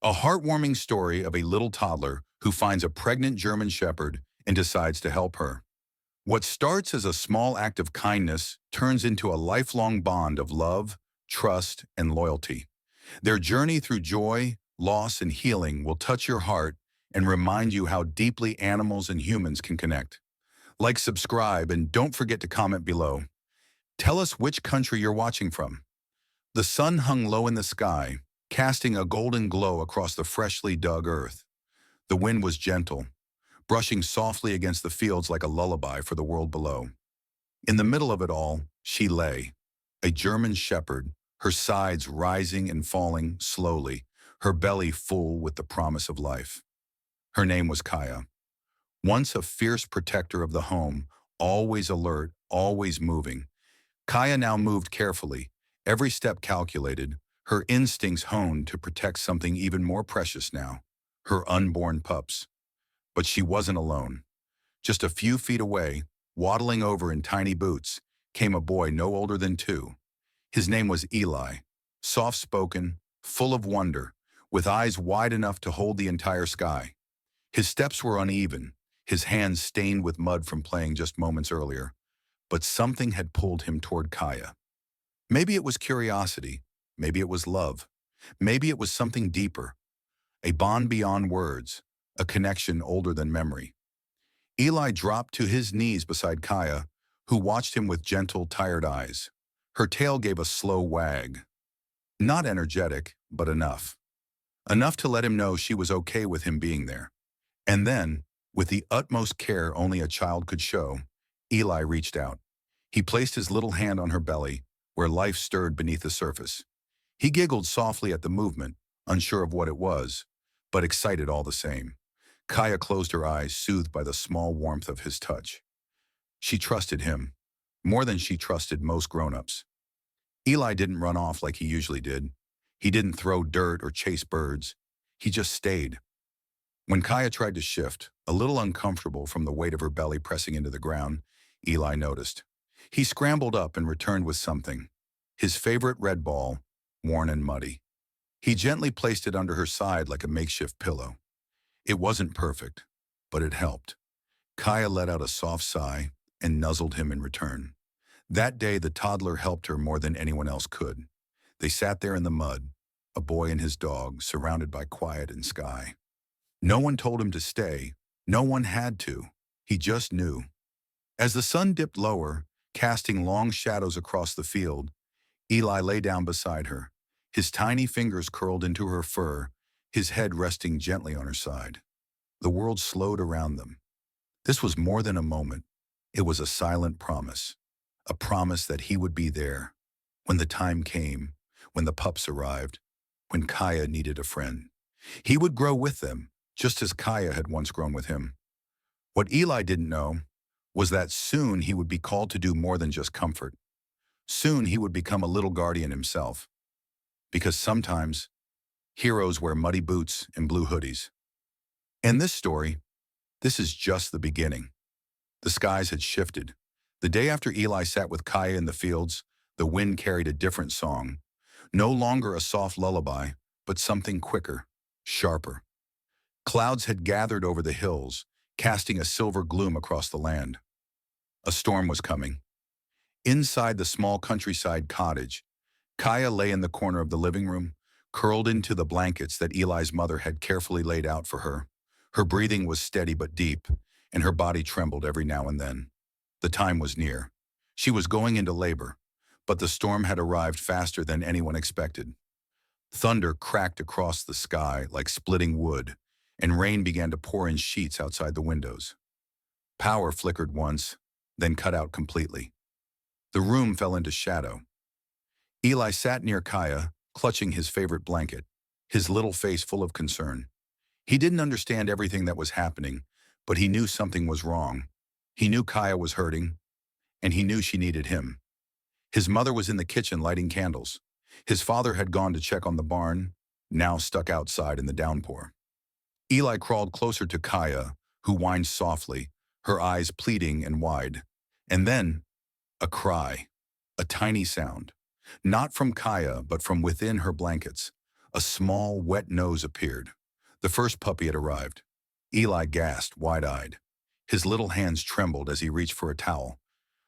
A heartwarming story of a little toddler who finds a pregnant German shepherd and decides to help her. What starts as a small act of kindness turns into a lifelong bond of love, trust, and loyalty. Their journey through joy, loss, and healing will touch your heart and remind you how deeply animals and humans can connect. Like, subscribe, and don't forget to comment below. Tell us which country you're watching from. The sun hung low in the sky, casting a golden glow across the freshly dug earth. The wind was gentle, brushing softly against the fields like a lullaby for the world below. In the middle of it all, she lay, a German shepherd, her sides rising and falling slowly, her belly full with the promise of life. Her name was Kaya. Once a fierce protector of the home, always alert, always moving, Kaya now moved carefully, every step calculated, her instincts honed to protect something even more precious now, her unborn pups. But she wasn't alone. Just a few feet away, waddling over in tiny boots, came a boy no older than 2. His name was Eli, soft-spoken, full of wonder, with eyes wide enough to hold the entire sky. His steps were uneven, his hands stained with mud from playing just moments earlier, but something had pulled him toward Kaya. Maybe it was curiosity, maybe it was love, maybe it was something deeper, a bond beyond words, a connection older than memory. Eli dropped to his knees beside Kaya, who watched him with gentle, tired eyes. Her tail gave a slow wag. Not energetic, but enough. Enough to let him know she was okay with him being there. And then, with the utmost care only a child could show, Eli reached out. He placed his little hand on her belly, where life stirred beneath the surface. He giggled softly at the movement, unsure of what it was, but excited all the same. Kaya closed her eyes, soothed by the small warmth of his touch. She trusted him, more than she trusted most grown-ups. Eli didn't run off like he usually did. He didn't throw dirt or chase birds. He just stayed. When Kaya tried to shift, a little uncomfortable from the weight of her belly pressing into the ground, Eli noticed. He scrambled up and returned with something. His favorite red ball, worn and muddy. He gently placed it under her side like a makeshift pillow. It wasn't perfect, but it helped. Kaya let out a soft sigh and nuzzled him in return. That day, the toddler helped her more than anyone else could. They sat there in the mud, a boy and his dog, surrounded by quiet and sky. No one told him to stay. No one had to. He just knew. As the sun dipped lower, casting long shadows across the field, Eli lay down beside her, his tiny fingers curled into her fur, his head resting gently on her side. The world slowed around them. This was more than a moment. It was a silent promise. A promise that he would be there when the time came, when the pups arrived, when Kaya needed a friend. He would grow with them, just as Kaya had once grown with him. What Eli didn't know was that soon he would be called to do more than just comfort. Soon he would become a little guardian himself. Because sometimes, heroes wear muddy boots and blue hoodies. In this story, this is just the beginning. The skies had shifted. The day after Eli sat with Kaya in the fields, the wind carried a different song. No longer a soft lullaby, but something quicker, sharper. Clouds had gathered over the hills, casting a silver gloom across the land. A storm was coming. Inside the small countryside cottage, Kaya lay in the corner of the living room, curled into the blankets that Eli's mother had carefully laid out for her. Her breathing was steady but deep, and her body trembled every now and then. The time was near. She was going into labor, but the storm had arrived faster than anyone expected. Thunder cracked across the sky like splitting wood, and rain began to pour in sheets outside the windows. Power flickered once, then cut out completely. The room fell into shadow. Eli sat near Kaya, clutching his favorite blanket, his little face full of concern. He didn't understand everything that was happening, but he knew something was wrong. He knew Kaya was hurting, and he knew she needed him. His mother was in the kitchen lighting candles. His father had gone to check on the barn, now stuck outside in the downpour. Eli crawled closer to Kaya, who whined softly, her eyes pleading and wide. And then, a cry, a tiny sound. Not from Kaya, but from within her blankets. A small, wet nose appeared. The first puppy had arrived. Eli gasped, wide-eyed. His little hands trembled as he reached for a towel,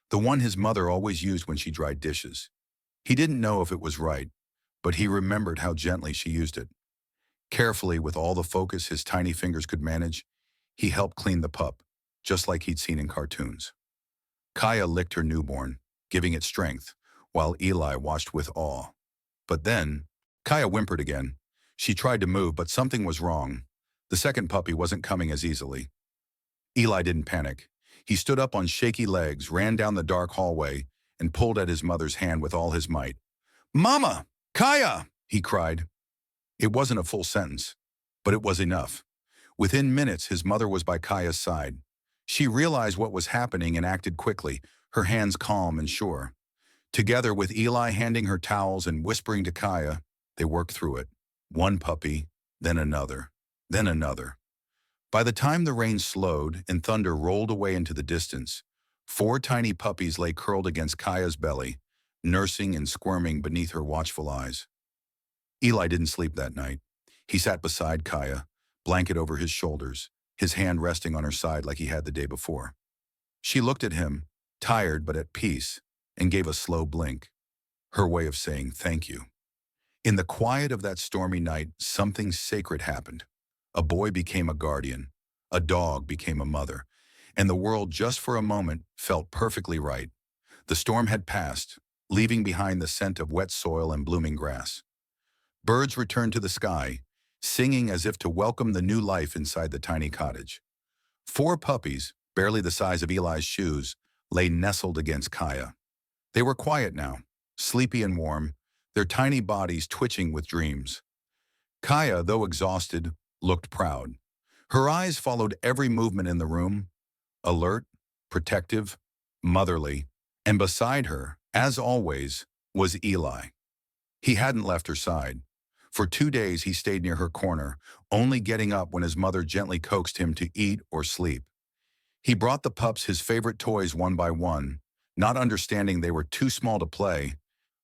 the one his mother always used when she dried dishes. He didn't know if it was right, but he remembered how gently she used it. Carefully, with all the focus his tiny fingers could manage, he helped clean the pup, just like he'd seen in cartoons. Kaya licked her newborn, giving it strength, while Eli watched with awe. But then, Kaya whimpered again. She tried to move, but something was wrong. The second puppy wasn't coming as easily. Eli didn't panic. He stood up on shaky legs, ran down the dark hallway, and pulled at his mother's hand with all his might. "Mama! Kaya!" he cried. It wasn't a full sentence, but it was enough. Within minutes, his mother was by Kaya's side. She realized what was happening and acted quickly, her hands calm and sure. Together with Eli handing her towels and whispering to Kaya, they worked through it. One puppy, then another, then another. By the time the rain slowed and thunder rolled away into the distance, 4 tiny puppies lay curled against Kaya's belly, nursing and squirming beneath her watchful eyes. Eli didn't sleep that night. He sat beside Kaya, blanket over his shoulders, his hand resting on her side like he had the day before. She looked at him, tired but at peace, and gave a slow blink, her way of saying thank you. In the quiet of that stormy night, something sacred happened. A boy became a guardian, a dog became a mother, and the world just for a moment felt perfectly right. The storm had passed, leaving behind the scent of wet soil and blooming grass. Birds returned to the sky, singing as if to welcome the new life inside the tiny cottage. 4 puppies, barely the size of Eli's shoes, lay nestled against Kaya. They were quiet now, sleepy and warm, their tiny bodies twitching with dreams. Kaya, though exhausted, looked proud. Her eyes followed every movement in the room, alert, protective, motherly, and beside her, as always, was Eli. He hadn't left her side. For 2 days he stayed near her corner, only getting up when his mother gently coaxed him to eat or sleep. He brought the pups his favorite toys one by one, not understanding they were too small to play,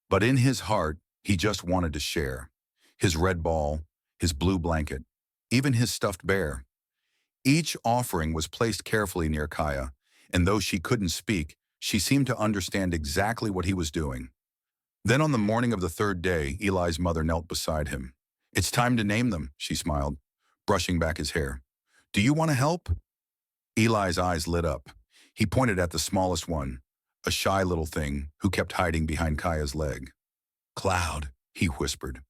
but in his heart, he just wanted to share. His red ball, his blue blanket, even his stuffed bear. Each offering was placed carefully near Kaya, and though she couldn't speak, she seemed to understand exactly what he was doing. Then on the morning of the 3rd day, Eli's mother knelt beside him. "It's time to name them," she smiled, brushing back his hair. "Do you want to help?" Eli's eyes lit up. He pointed at the smallest one, a shy little thing who kept hiding behind Kaya's leg. "Cloud," he whispered.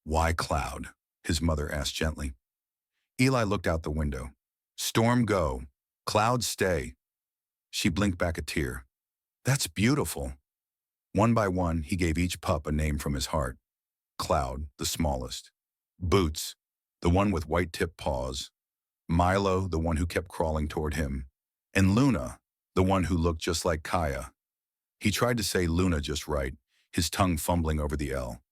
"Why Cloud?" his mother asked gently. Eli looked out the window. "Storm go, cloud stay." She blinked back a tear. "That's beautiful." One by one, he gave each pup a name from his heart. Cloud, the smallest. Boots, the one with white-tipped paws. Milo, the one who kept crawling toward him. And Luna, the one who looked just like Kaya. He tried to say Luna just right, his tongue fumbling over the L.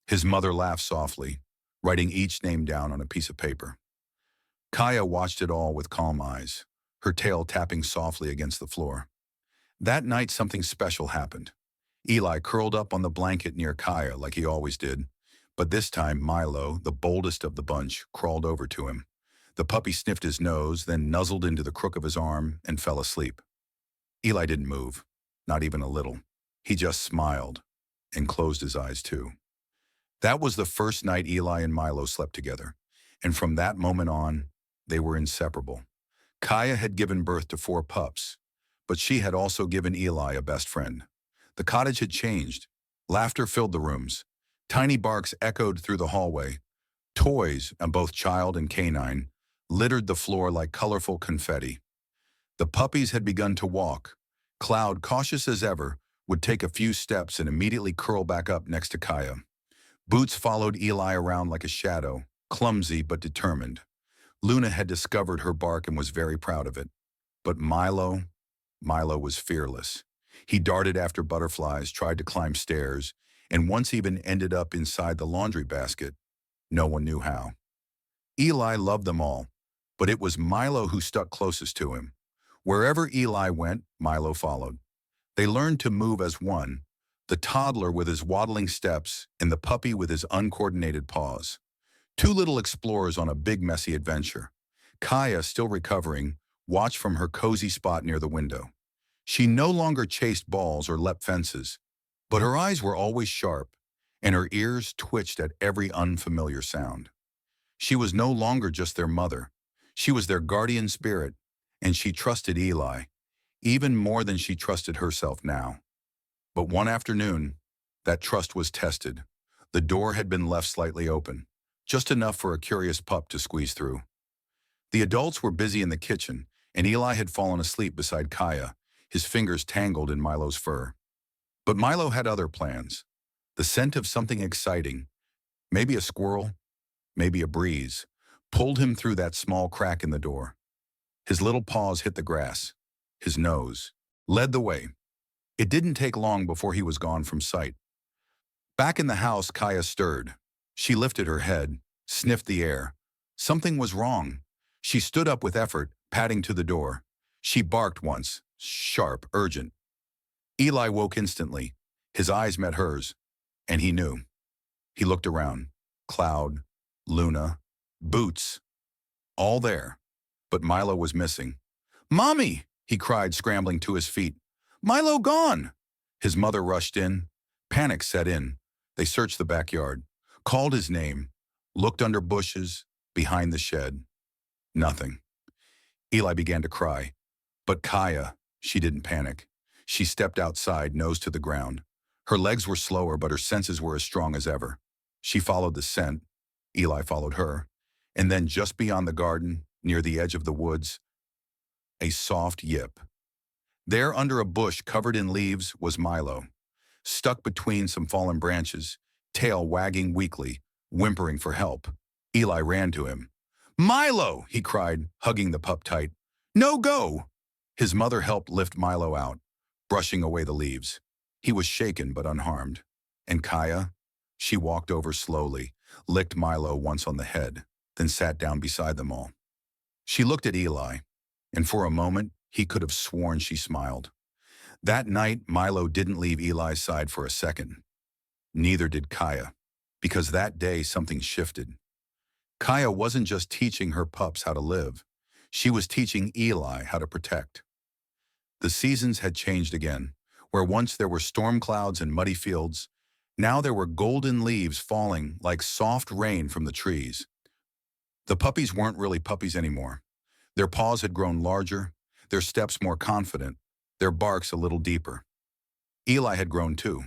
His mother laughed softly, writing each name down on a piece of paper. Kaya watched it all with calm eyes, her tail tapping softly against the floor. That night, something special happened. Eli curled up on the blanket near Kaya like he always did, but this time Milo, the boldest of the bunch, crawled over to him. The puppy sniffed his nose, then nuzzled into the crook of his arm and fell asleep. Eli didn't move, not even a little. He just smiled and closed his eyes too. That was the first night Eli and Milo slept together, and from that moment on, they were inseparable. Kaya had given birth to 4 pups, but she had also given Eli a best friend. The cottage had changed. Laughter filled the rooms. Tiny barks echoed through the hallway. Toys, both child and canine, littered the floor like colorful confetti. The puppies had begun to walk. Cloud, cautious as ever, would take a few steps and immediately curl back up next to Kaya. Boots followed Eli around like a shadow, clumsy but determined. Luna had discovered her bark and was very proud of it. But Milo was fearless. He darted after butterflies, tried to climb stairs, and once even ended up inside the laundry basket. No one knew how. Eli loved them all, but it was Milo who stuck closest to him. Wherever Eli went, Milo followed. They learned to move as one, the toddler with his waddling steps and the puppy with his uncoordinated paws. Two little explorers on a big messy adventure. Kaya, still recovering, watched from her cozy spot near the window. She no longer chased balls or leapt fences, but her eyes were always sharp, and her ears twitched at every unfamiliar sound. She was no longer just their mother. She was their guardian spirit, and she trusted Eli, even more than she trusted herself now. But one afternoon, that trust was tested. The door had been left slightly open, just enough for a curious pup to squeeze through. The adults were busy in the kitchen, and Eli had fallen asleep beside Kaya, his fingers tangled in Milo's fur. But Milo had other plans. The scent of something exciting, maybe a squirrel, maybe a breeze, pulled him through that small crack in the door. His little paws hit the grass. His nose led the way. It didn't take long before he was gone from sight. Back in the house, Kaya stirred. She lifted her head, sniffed the air. Something was wrong. She stood up with effort, padding to the door. She barked once, sharp, urgent. Eli woke instantly. His eyes met hers, and he knew. He looked around. Cloud, Luna, Boots, all there. But Milo was missing. "Mommy!" he cried, scrambling to his feet. "Milo gone!" His mother rushed in. Panic set in. They searched the backyard, called his name, looked under bushes, behind the shed. Nothing. Eli began to cry. But Kaya, she didn't panic. She stepped outside, nose to the ground. Her legs were slower, but her senses were as strong as ever. She followed the scent. Eli followed her. And then just beyond the garden, near the edge of the woods, a soft yip. There, under a bush covered in leaves, was Milo, stuck between some fallen branches, tail wagging weakly, whimpering for help. Eli ran to him. "Milo!" he cried, hugging the pup tight. "No go!" His mother helped lift Milo out, brushing away the leaves. He was shaken but unharmed. And Kaya? She walked over slowly, licked Milo once on the head, then sat down beside them all. She looked at Eli, and for a moment, he could have sworn she smiled. That night, Milo didn't leave Eli's side for a second. Neither did Kaya, because that day something shifted. Kaya wasn't just teaching her pups how to live. She was teaching Eli how to protect. The seasons had changed again. Where once there were storm clouds and muddy fields, now there were golden leaves falling like soft rain from the trees. The puppies weren't really puppies anymore. Their paws had grown larger, their steps more confident, their barks a little deeper. Eli had grown too.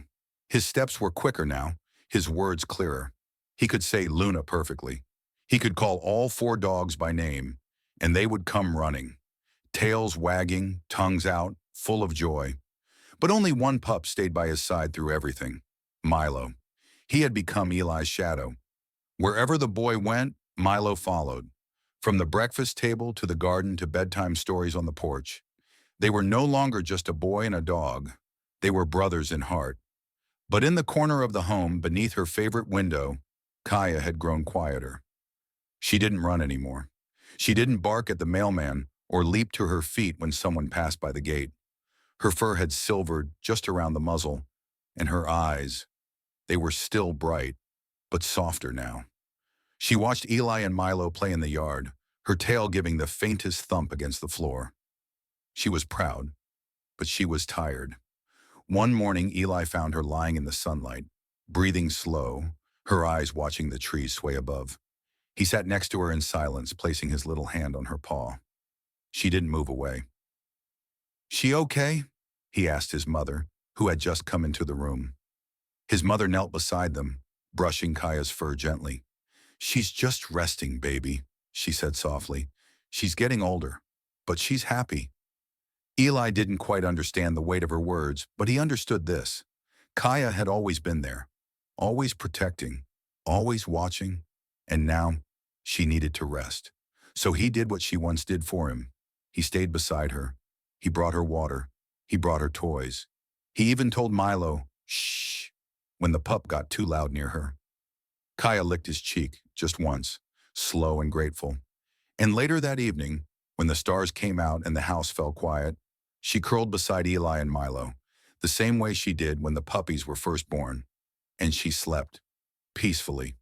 His steps were quicker now, his words clearer. He could say Luna perfectly. He could call all 4 dogs by name, and they would come running, tails wagging, tongues out, full of joy. But only one pup stayed by his side through everything, Milo. He had become Eli's shadow. Wherever the boy went, Milo followed. From the breakfast table to the garden to bedtime stories on the porch. They were no longer just a boy and a dog. They were brothers in heart. But in the corner of the home, beneath her favorite window, Kaya had grown quieter. She didn't run anymore. She didn't bark at the mailman or leap to her feet when someone passed by the gate. Her fur had silvered just around the muzzle, and her eyes, they were still bright, but softer now. She watched Eli and Milo play in the yard, her tail giving the faintest thump against the floor. She was proud, but she was tired. One morning, Eli found her lying in the sunlight, breathing slow, her eyes watching the trees sway above. He sat next to her in silence, placing his little hand on her paw. She didn't move away. "She okay?" he asked his mother, who had just come into the room. His mother knelt beside them, brushing Kaya's fur gently. "She's just resting, baby," she said softly. "She's getting older, but she's happy." Eli didn't quite understand the weight of her words, but he understood this. Kaya had always been there, always protecting, always watching, and now she needed to rest. So he did what she once did for him. He stayed beside her. He brought her water. He brought her toys. He even told Milo, "Shh," when the pup got too loud near her. Kaya licked his cheek just once, slow and grateful. And later that evening, when the stars came out and the house fell quiet, she curled beside Eli and Milo, the same way she did when the puppies were first born, and she slept peacefully.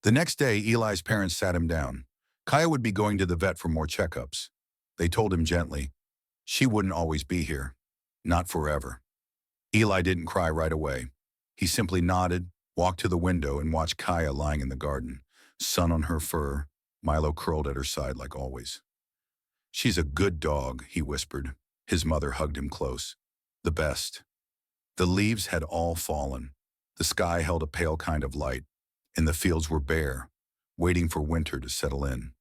The next day, Eli's parents sat him down. Kaya would be going to the vet for more checkups. They told him gently, she wouldn't always be here. Not forever. Eli didn't cry right away. He simply nodded, walked to the window, and watched Kaya lying in the garden, sun on her fur, Milo curled at her side like always. She's a good dog, he whispered. His mother hugged him close. The best. The leaves had all fallen. The sky held a pale kind of light, and the fields were bare, waiting for winter to settle in.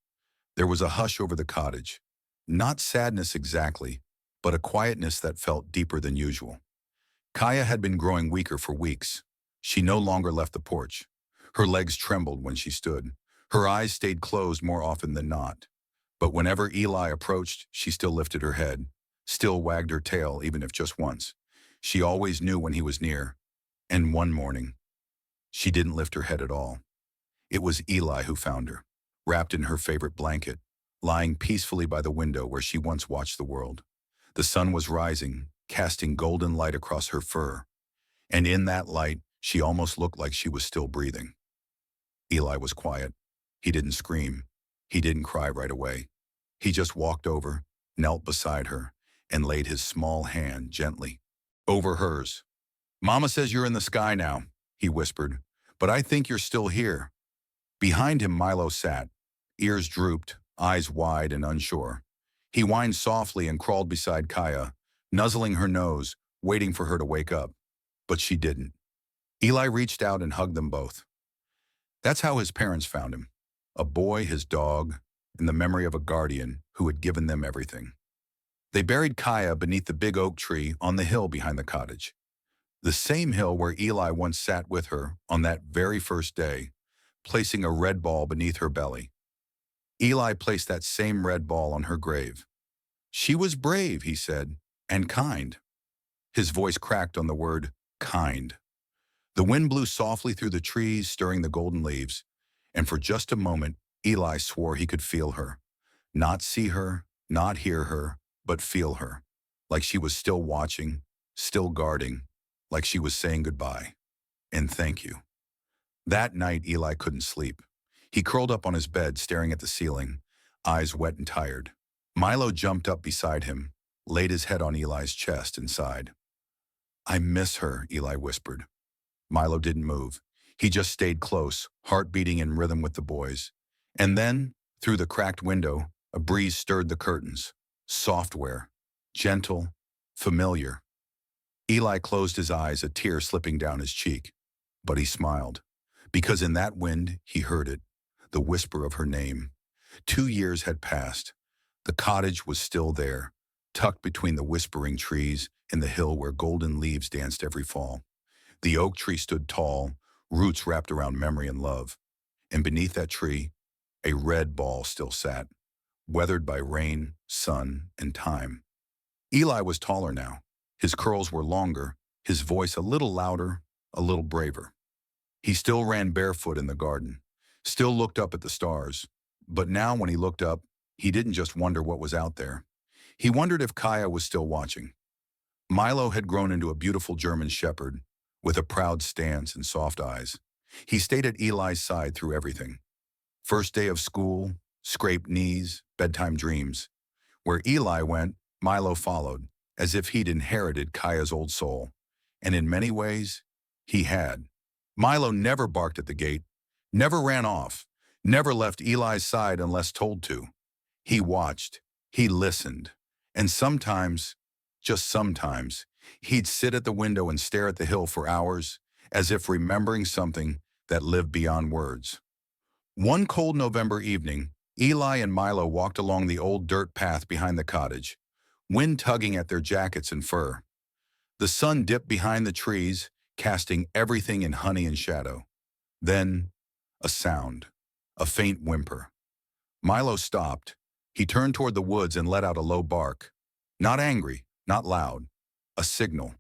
There was a hush over the cottage. Not sadness exactly, but a quietness that felt deeper than usual. Kaya had been growing weaker for weeks. She no longer left the porch. Her legs trembled when she stood. Her eyes stayed closed more often than not. But whenever Eli approached, she still lifted her head, still wagged her tail, even if just once. She always knew when he was near. And one morning, she didn't lift her head at all. It was Eli who found her, wrapped in her favorite blanket, lying peacefully by the window where she once watched the world. The sun was rising, casting golden light across her fur, and in that light, she almost looked like she was still breathing. Eli was quiet. He didn't scream. He didn't cry right away. He just walked over, knelt beside her, and laid his small hand gently over hers. Mama says you're in the sky now, he whispered, but I think you're still here. Behind him, Milo sat, ears drooped, eyes wide and unsure. He whined softly and crawled beside Kaya, nuzzling her nose, waiting for her to wake up. But she didn't. Eli reached out and hugged them both. That's how his parents found him. A boy, his dog, and the memory of a guardian who had given them everything. They buried Kaya beneath the big oak tree on the hill behind the cottage. The same hill where Eli once sat with her on that very first day, placing a red ball beneath her belly. Eli placed that same red ball on her grave. She was brave, he said, and kind. His voice cracked on the word kind. The wind blew softly through the trees, stirring the golden leaves, and for just a moment, Eli swore he could feel her. Not see her, not hear her, but feel her, like she was still watching, still guarding, like she was saying goodbye. And thank you. That night, Eli couldn't sleep. He curled up on his bed, staring at the ceiling, eyes wet and tired. Milo jumped up beside him, laid his head on Eli's chest and sighed. I miss her, Eli whispered. Milo didn't move. He just stayed close, heart beating in rhythm with the boys. And then, through the cracked window, a breeze stirred the curtains. Software, gentle, familiar. Eli closed his eyes, a tear slipping down his cheek. But he smiled, because in that wind he heard it, the whisper of her name. 2 years had passed. The cottage was still there, tucked between the whispering trees and the hill where golden leaves danced every fall. The oak tree stood tall, roots wrapped around memory and love. And beneath that tree, a red ball still sat, weathered by rain, sun, and time. Eli was taller now. His curls were longer, his voice a little louder, a little braver. He still ran barefoot in the garden, still looked up at the stars. But now when he looked up, he didn't just wonder what was out there. He wondered if Kaya was still watching. Milo had grown into a beautiful German shepherd, with a proud stance and soft eyes. He stayed at Eli's side through everything. First day of school, scraped knees, bedtime dreams. Where Eli went, Milo followed, as if he'd inherited Kaya's old soul. And in many ways, he had. Milo never barked at the gate, never ran off, never left Eli's side unless told to. He watched, he listened, and sometimes, just sometimes, he'd sit at the window and stare at the hill for hours, as if remembering something that lived beyond words. One cold November evening, Eli and Milo walked along the old dirt path behind the cottage, wind tugging at their jackets and fur. The sun dipped behind the trees, casting everything in honey and shadow. Then, a sound, a faint whimper. Milo stopped. He turned toward the woods and let out a low bark. Not angry, not loud. A signal.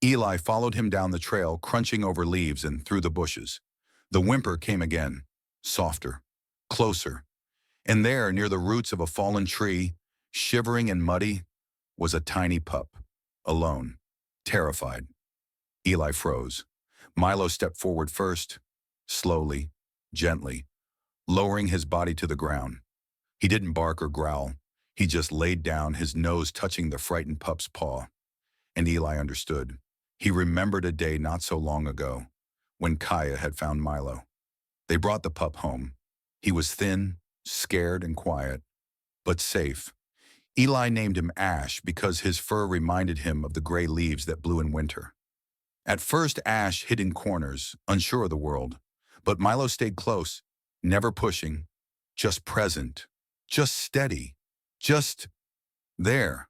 Eli followed him down the trail, crunching over leaves and through the bushes. The whimper came again, softer, closer. And there, near the roots of a fallen tree, shivering and muddy, was a tiny pup, alone, terrified. Eli froze. Milo stepped forward first, slowly, gently, lowering his body to the ground. He didn't bark or growl. He just laid down, his nose touching the frightened pup's paw. And Eli understood. He remembered a day not so long ago when Kaya had found Milo. They brought the pup home. He was thin, scared, and quiet, but safe. Eli named him Ash because his fur reminded him of the gray leaves that blew in winter. At first, Ash hid in corners, unsure of the world. But Milo stayed close, never pushing, just present, just steady, just there,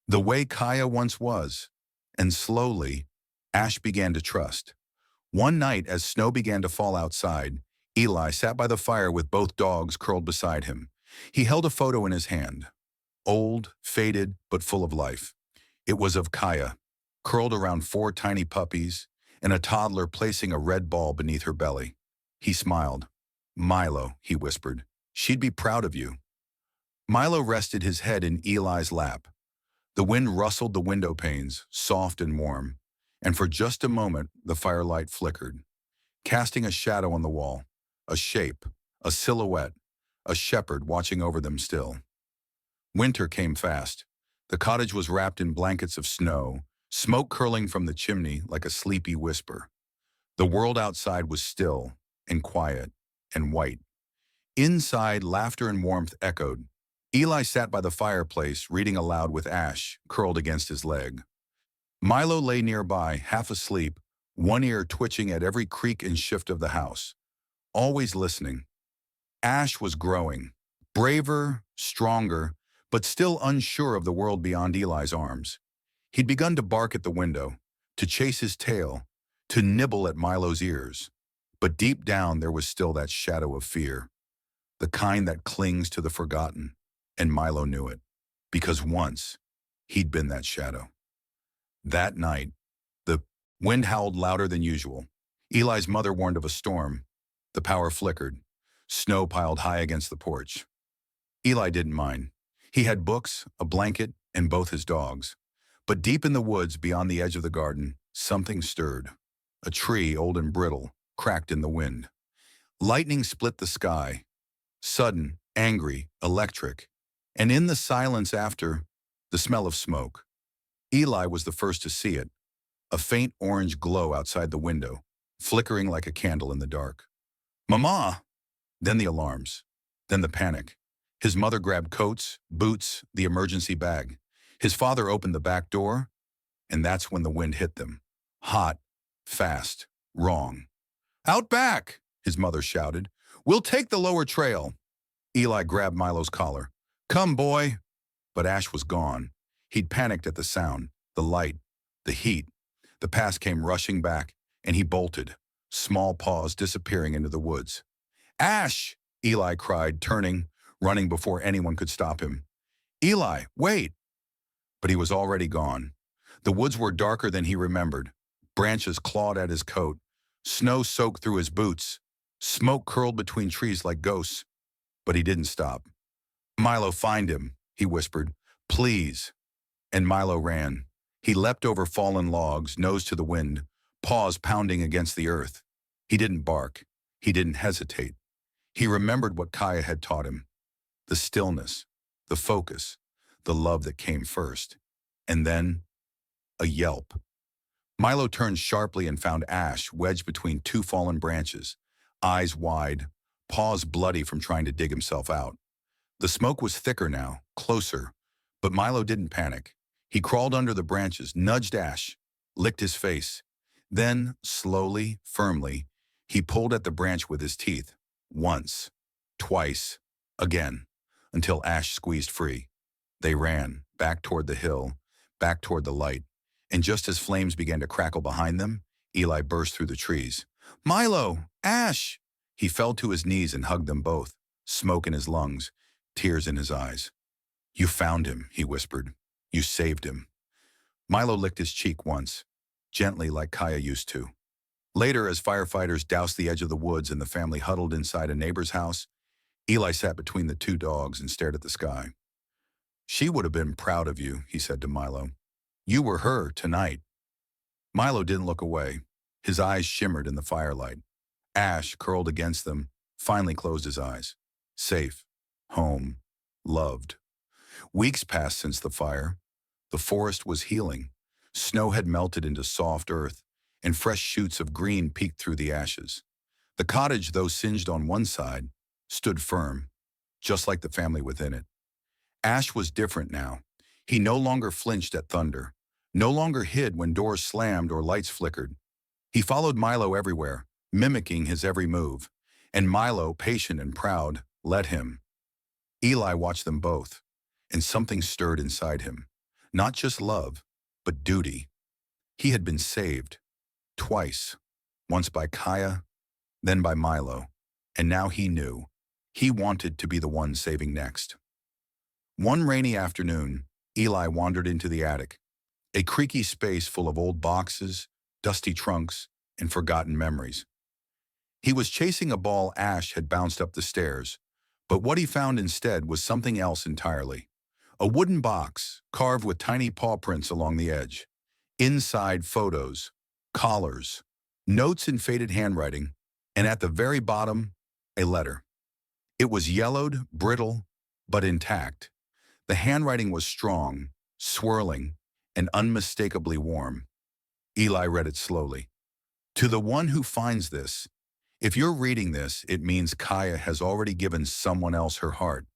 the way Kaya once was. And slowly, Ash began to trust. One night, as snow began to fall outside, Eli sat by the fire with both dogs curled beside him. He held a photo in his hand, old, faded, but full of life. It was of Kaya, curled around four tiny puppies, and a toddler placing a red ball beneath her belly. He smiled. "Milo," he whispered, "she'd be proud of you." Milo rested his head in Eli's lap. The wind rustled the window panes, soft and warm, and for just a moment the firelight flickered, casting a shadow on the wall, a shape, a silhouette, a shepherd watching over them still. Winter came fast. The cottage was wrapped in blankets of snow, smoke curling from the chimney like a sleepy whisper. The world outside was still and quiet and white. Inside, laughter and warmth echoed. Eli sat by the fireplace, reading aloud with Ash curled against his leg. Milo lay nearby, half asleep, one ear twitching at every creak and shift of the house, always listening. Ash was growing, braver, stronger, but still unsure of the world beyond Eli's arms. He'd begun to bark at the window, to chase his tail, to nibble at Milo's ears. But deep down there was still that shadow of fear, the kind that clings to the forgotten, and Milo knew it, because once he'd been that shadow. That night, the wind howled louder than usual. Eli's mother warned of a storm. The power flickered. Snow piled high against the porch. Eli didn't mind. He had books, a blanket, and both his dogs. But deep in the woods beyond the edge of the garden, something stirred. A tree, old and brittle, cracked in the wind. Lightning split the sky, sudden, angry, electric, and in the silence after, the smell of smoke. Eli was the first to see it, a faint orange glow outside the window, flickering like a candle in the dark. "Mama!" Then the alarms, then the panic. His mother grabbed coats, boots, the emergency bag. His father opened the back door, and that's when the wind hit them. Hot, fast, wrong. "Out back!" his mother shouted. "We'll take the lower trail." Eli grabbed Milo's collar. "Come, boy." But Ash was gone. He'd panicked at the sound, the light, the heat. The past came rushing back, and he bolted, small paws disappearing into the woods. "Ash!" Eli cried, turning, running before anyone could stop him. "Eli, wait!" But he was already gone. The woods were darker than he remembered. Branches clawed at his coat. Snow soaked through his boots. Smoke curled between trees like ghosts. But he didn't stop. "Milo, find him," he whispered. "Please." And Milo ran. He leapt over fallen logs, nose to the wind, paws pounding against the earth. He didn't bark. He didn't hesitate. He remembered what Kaya had taught him. The stillness, the focus, the love that came first. And then, a yelp. Milo turned sharply and found Ash wedged between two fallen branches, eyes wide, paws bloody from trying to dig himself out. The smoke was thicker now, closer, but Milo didn't panic. He crawled under the branches, nudged Ash, licked his face. Then, slowly, firmly, he pulled at the branch with his teeth. Once, twice, again, until Ash squeezed free. They ran, back toward the hill, back toward the light, and just as flames began to crackle behind them, Eli burst through the trees. "Milo! Ash!" He fell to his knees and hugged them both, smoke in his lungs, tears in his eyes. "You found him," he whispered. "You saved him." Milo licked his cheek once, gently like Kaya used to. Later, as firefighters doused the edge of the woods and the family huddled inside a neighbor's house, Eli sat between the two dogs and stared at the sky. "She would have been proud of you," he said to Milo. "You were her tonight." Milo didn't look away. His eyes shimmered in the firelight. Ash, curled against them, finally closed his eyes. Safe. Home. Loved. Weeks passed since the fire. The forest was healing. Snow had melted into soft earth, and fresh shoots of green peeked through the ashes. The cottage, though singed on one side, stood firm, just like the family within it. Ash was different now. He no longer flinched at thunder, no longer hid when doors slammed or lights flickered. He followed Milo everywhere, mimicking his every move, and Milo, patient and proud, led him. Eli watched them both, and something stirred inside him. Not just love, but duty. He had been saved. Twice. Once by Kaya, then by Milo. And now he knew. He wanted to be the one saving next. One rainy afternoon, Eli wandered into the attic, a creaky space full of old boxes, dusty trunks, and forgotten memories. He was chasing a ball Ash had bounced up the stairs, but what he found instead was something else entirely. A wooden box, carved with tiny paw prints along the edge. Inside, photos, collars, notes in faded handwriting, and at the very bottom, a letter. It was yellowed, brittle, but intact. The handwriting was strong, swirling, and unmistakably warm. Eli read it slowly. To the one who finds this, if you're reading this, it means Kaya has already given someone else her heart.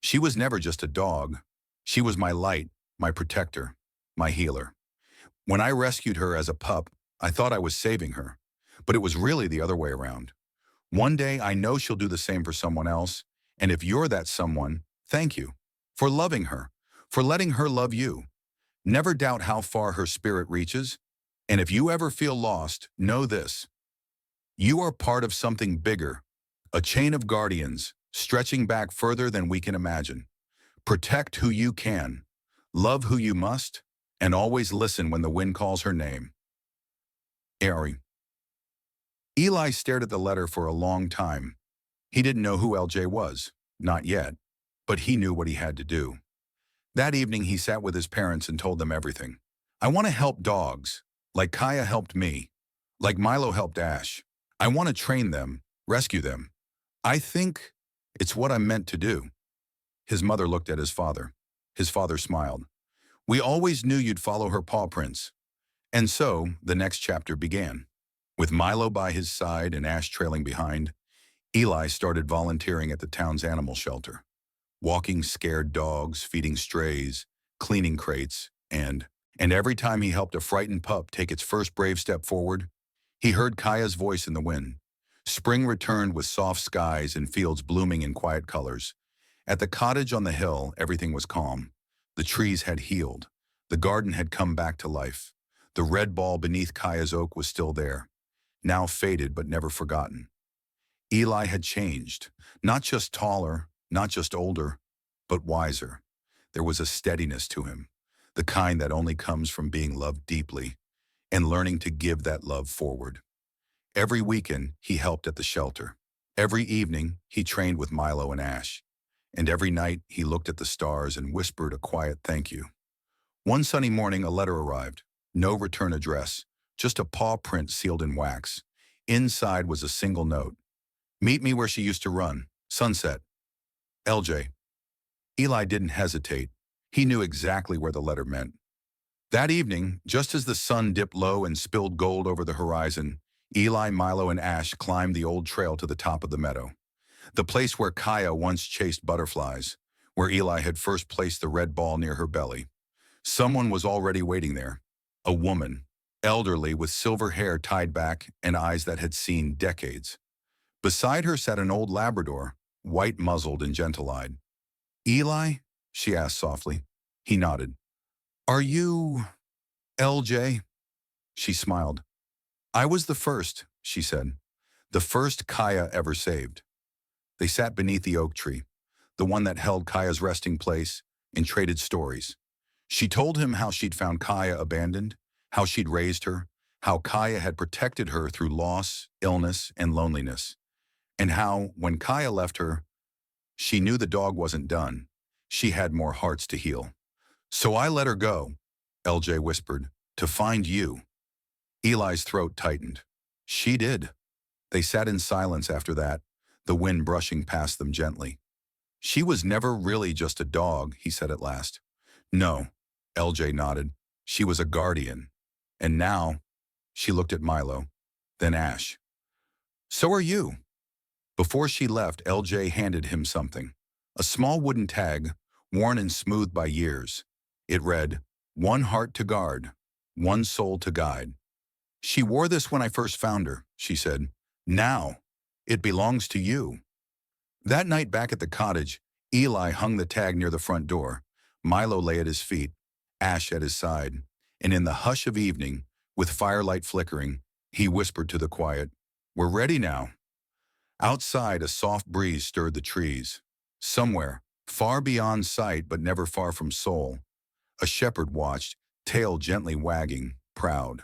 She was never just a dog. She was my light, my protector, my healer. When I rescued her as a pup, I thought I was saving her, but it was really the other way around. One day, I know she'll do the same for someone else, and if you're that someone, thank you for loving her, for letting her love you. Never doubt how far her spirit reaches, and if you ever feel lost, know this. You are part of something bigger, a chain of guardians, stretching back further than we can imagine. Protect who you can, love who you must, and always listen when the wind calls her name. Ari. Eli stared at the letter for a long time. He didn't know who LJ was, not yet, but he knew what he had to do. That evening, he sat with his parents and told them everything. I want to help dogs, like Kaya helped me, like Milo helped Ash. I want to train them, rescue them. I think it's what I'm meant to do. His mother looked at his father. His father smiled. We always knew you'd follow her paw prints. And so, the next chapter began. With Milo by his side and Ash trailing behind, Eli started volunteering at the town's animal shelter, walking scared dogs, feeding strays, cleaning crates, and every time he helped a frightened pup take its first brave step forward, he heard Kaya's voice in the wind. Spring returned with soft skies and fields blooming in quiet colors. At the cottage on the hill, everything was calm. The trees had healed. The garden had come back to life. The red ball beneath Kaya's oak was still there, now faded but never forgotten. Eli had changed, not just taller, not just older, but wiser. There was a steadiness to him, the kind that only comes from being loved deeply and learning to give that love forward. Every weekend, he helped at the shelter. Every evening, he trained with Milo and Ash. And every night, he looked at the stars and whispered a quiet thank you. One sunny morning, a letter arrived. No return address, just a paw print sealed in wax. Inside was a single note. Meet me where she used to run. Sunset. LJ. Eli didn't hesitate. He knew exactly where the letter meant. That evening, just as the sun dipped low and spilled gold over the horizon, Eli, Milo, and Ash climbed the old trail to the top of the meadow. The place where Kaya once chased butterflies, where Eli had first placed the red ball near her belly. Someone was already waiting there. A woman, elderly with silver hair tied back and eyes that had seen decades. Beside her sat an old Labrador, white-muzzled and gentle-eyed. Eli? She asked softly. He nodded. Are you LJ? She smiled. I was the first, she said. The first Kaya ever saved. They sat beneath the oak tree, the one that held Kaya's resting place, and traded stories. She told him how she'd found Kaya abandoned, how she'd raised her, how Kaya had protected her through loss, illness, and loneliness, and how, when Kaya left her, she knew the dog wasn't done. She had more hearts to heal. So I let her go, LJ whispered, to find you. Eli's throat tightened. She did. They sat in silence after that, the wind brushing past them gently. She was never really just a dog, he said at last. No, LJ nodded. She was a guardian. And now, she looked at Milo, then Ash. So are you. Before she left, LJ handed him something. A small wooden tag, worn and smoothed by years. It read, "One heart to guard, one soul to guide." She wore this when I first found her, she said. Now, it belongs to you. That night back at the cottage, Eli hung the tag near the front door. Milo lay at his feet, Ash at his side, and in the hush of evening, with firelight flickering, he whispered to the quiet, "We're ready now." Outside, a soft breeze stirred the trees. Somewhere, far beyond sight but never far from soul, a shepherd watched, tail gently wagging, proud.